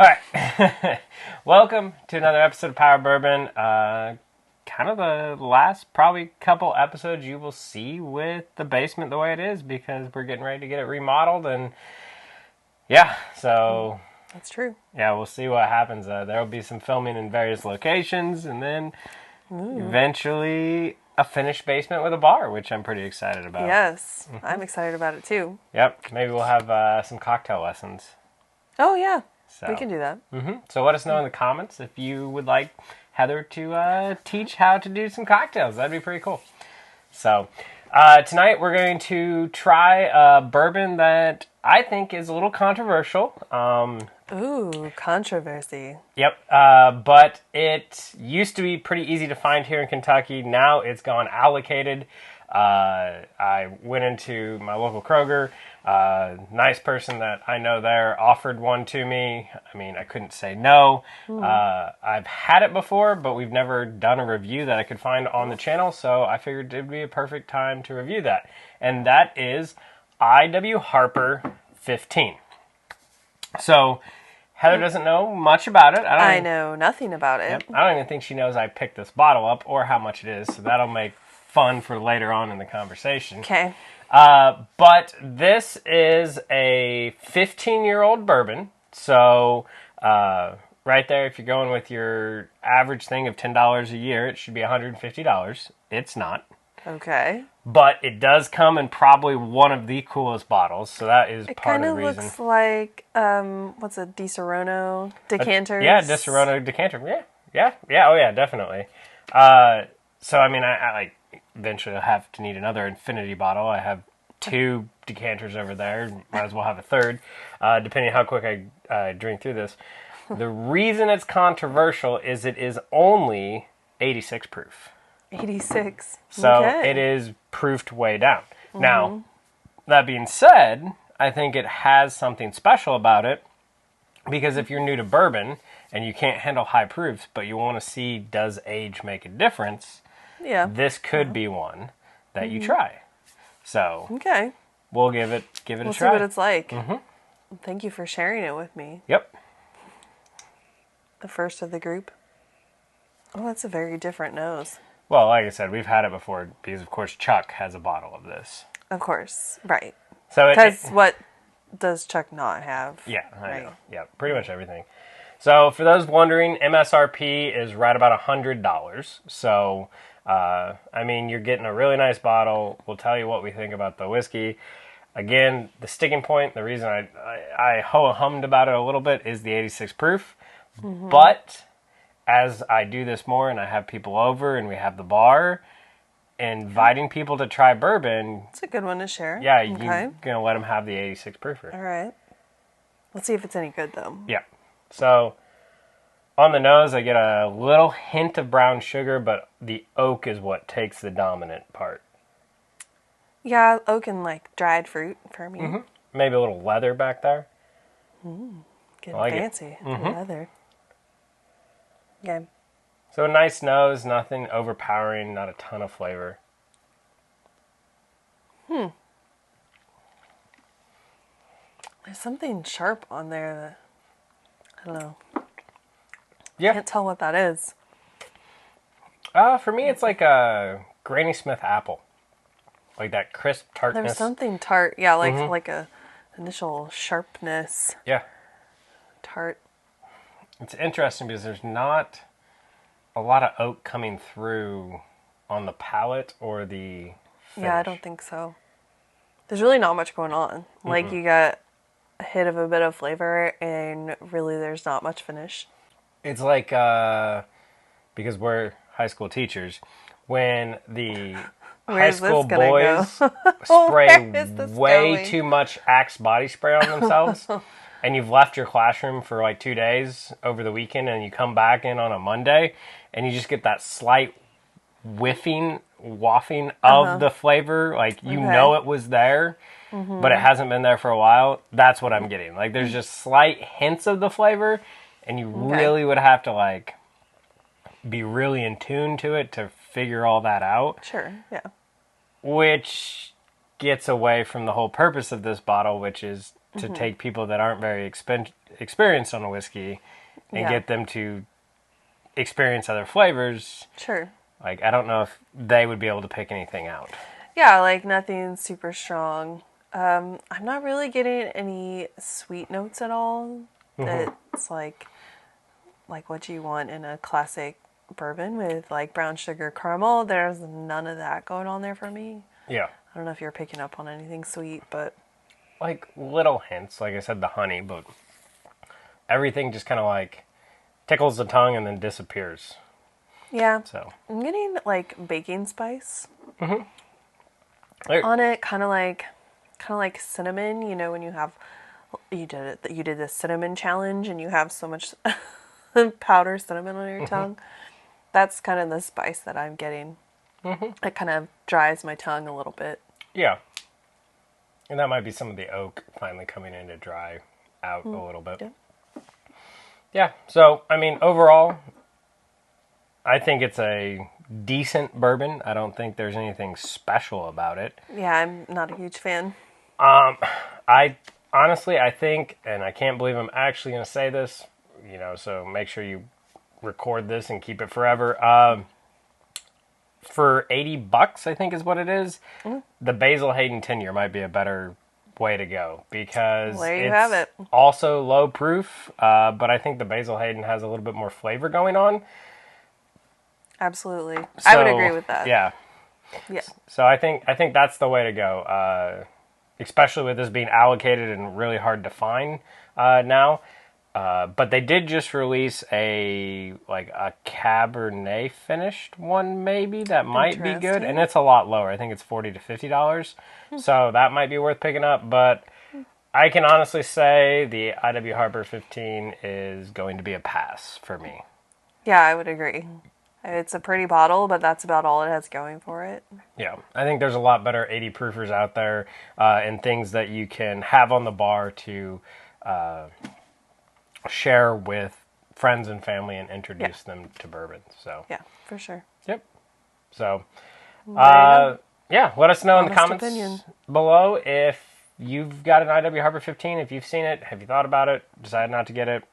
All right. Welcome to another episode of Power Bourbon. Kind of the last probably couple episodes you will see with the basement the way it is because we're getting ready to get it remodeled. And yeah, so... That's true. Yeah, we'll see what happens. There will be some filming in various locations and then eventually a finished basement with a bar, which I'm pretty excited about. Yes, I'm excited about it too. Yep. Maybe we'll have some cocktail lessons. Oh, yeah. So. We can do that. So let us know in the comments if you would like Heather to teach how to do some cocktails. That'd be pretty cool. So tonight we're going to try a bourbon that I think is a little controversial. Ooh, controversy. Yep, but it used to be pretty easy to find here in Kentucky. Now it's gone allocated. I went into my local Kroger. Nice person that I know there offered one to me. I mean, I couldn't say no. I've had it before, but we've never done a review that I could find on the channel, so I figured it would be a perfect time to review that. And that is I.W. Harper 15. So... Heather doesn't know much about it. I know nothing about it. Yep, I don't even think she knows I picked this bottle up or how much it is, so that'll make fun for later on in the conversation. Okay. But this is a 15-year-old bourbon, so right there, if you're going with your average thing of $10 a year, it should be $150. It's not. Okay. But it does come in probably one of the coolest bottles, so that is part of the reason. It kind of looks like, what's a Di Serono decanters? Yeah, Di Serono decanter. Yeah, oh yeah, definitely. So, I mean, I like eventually I'll have to need another infinity bottle. I have 2 decanters over there. Might as well have a third, depending on how quick I drink through this. The reason it's controversial is it is only 86 proof. 86. So okay. It is proofed way down. Now, that being said, I think it has something special about it because if you're new to bourbon and you can't handle high proofs, but you want to see does age make a difference, this could be one that you try. So okay, we'll give it a try. We'll see what it's like. Thank you for sharing it with me. Yep. The first of the group. Oh, that's a very different nose. Well, like I said, we've had it before because, of course, Chuck has a bottle of this. Of course, right. So because what does Chuck not have? Yeah, I know. Yeah, pretty much everything. So for those wondering, MSRP is right about $100. So, I mean, you're getting a really nice bottle. We'll tell you what we think about the whiskey. Again, the sticking point, the reason I ho-hummed about it a little bit is the 86 proof. But... as I do this more and I have people over and we have the bar, inviting people to try bourbon... It's a good one to share. Yeah, you're going to let them have the 86 proofer. All right. Let's see if it's any good, though. Yeah. So, on the nose, I get a little hint of brown sugar, but the oak is what takes the dominant part. Yeah, oak and, like, dried fruit for me. Maybe a little leather back there. Getting fancy. Leather. Yeah. So a nice nose, nothing overpowering, not a ton of flavor. There's something sharp on there that, I don't know. Yeah. Can't tell what that is. For me, it's like a Granny Smith apple. Like that crisp tartness. There's something tart. Yeah, like a initial sharpness. Yeah. Tart. It's interesting because there's not a lot of oak coming through on the palate or the finish. Yeah, I don't think so. There's really not much going on. Like, you got a hit of a bit of flavor, and really there's not much finish. It's like, because we're high school teachers, when the high school boys spray way too much Axe body spray on themselves, and you've left your classroom for like 2 days over the weekend, and you come back in on a Monday, and you just get that slight wafting of the flavor. Like, you know it was there, but it hasn't been there for a while. That's what I'm getting. Like, there's just slight hints of the flavor, and you really would have to, like, be really in tune to it to figure all that out. Sure, yeah. Which gets away from the whole purpose of this bottle, which is to take people that aren't very experienced on a whiskey and get them to experience other flavors. Sure. Like, I don't know if they would be able to pick anything out. Yeah, like nothing super strong. I'm not really getting any sweet notes at all. That's like what you want in a classic bourbon with like brown sugar caramel. There's none of that going on there for me. Yeah. I don't know if you're picking up on anything sweet, but like little hints, like I said, the honey, but everything just kind of like tickles the tongue and then disappears. Yeah. So I'm getting like baking spice There. on it, kind of like cinnamon. You know, when you did the cinnamon challenge and you have so much powder cinnamon on your tongue. That's kind of the spice that I'm getting. It kind of dries my tongue a little bit. Yeah. And that might be some of the oak finally coming in to dry out a little bit. Yeah. So, I mean, overall, I think it's a decent bourbon. I don't think there's anything special about it. Yeah, I'm not a huge fan. I honestly, I think, and I can't believe I'm actually going to say this, you know, so make sure you record this and keep it forever. For $80, I think is what it is. The Basil Hayden 10-year might be a better way to go because have it. Also low proof, but I think the Basil Hayden has a little bit more flavor going on. Absolutely. I would agree with that. Yeah. Yeah. So I think that's the way to go, especially with this being allocated and really hard to find now. But they did just release a Cabernet finished one, maybe that might be good, and it's a lot lower. I think it's $40 to $50, so that might be worth picking up. But I can honestly say the IW Harper 15 is going to be a pass for me. Yeah, I would agree. It's a pretty bottle, but that's about all it has going for it. Yeah, I think there's a lot better 80 proofers out there, and things that you can have on the bar to share with friends and family and introduce them to bourbon. So yeah, for sure. Yep. So yeah, let us know in the comments below if you've got an IW Harper 15, if you've seen it, have you thought about it, decided not to get it,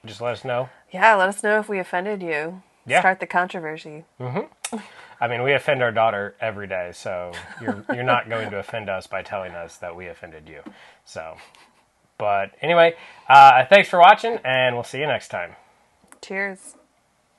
just let us know. Yeah, let us know if we offended you. Yeah. Start the controversy. I mean, we offend our daughter every day, so you're not going to offend us by telling us that we offended you. So, but anyway, thanks for watching, and we'll see you next time. Cheers.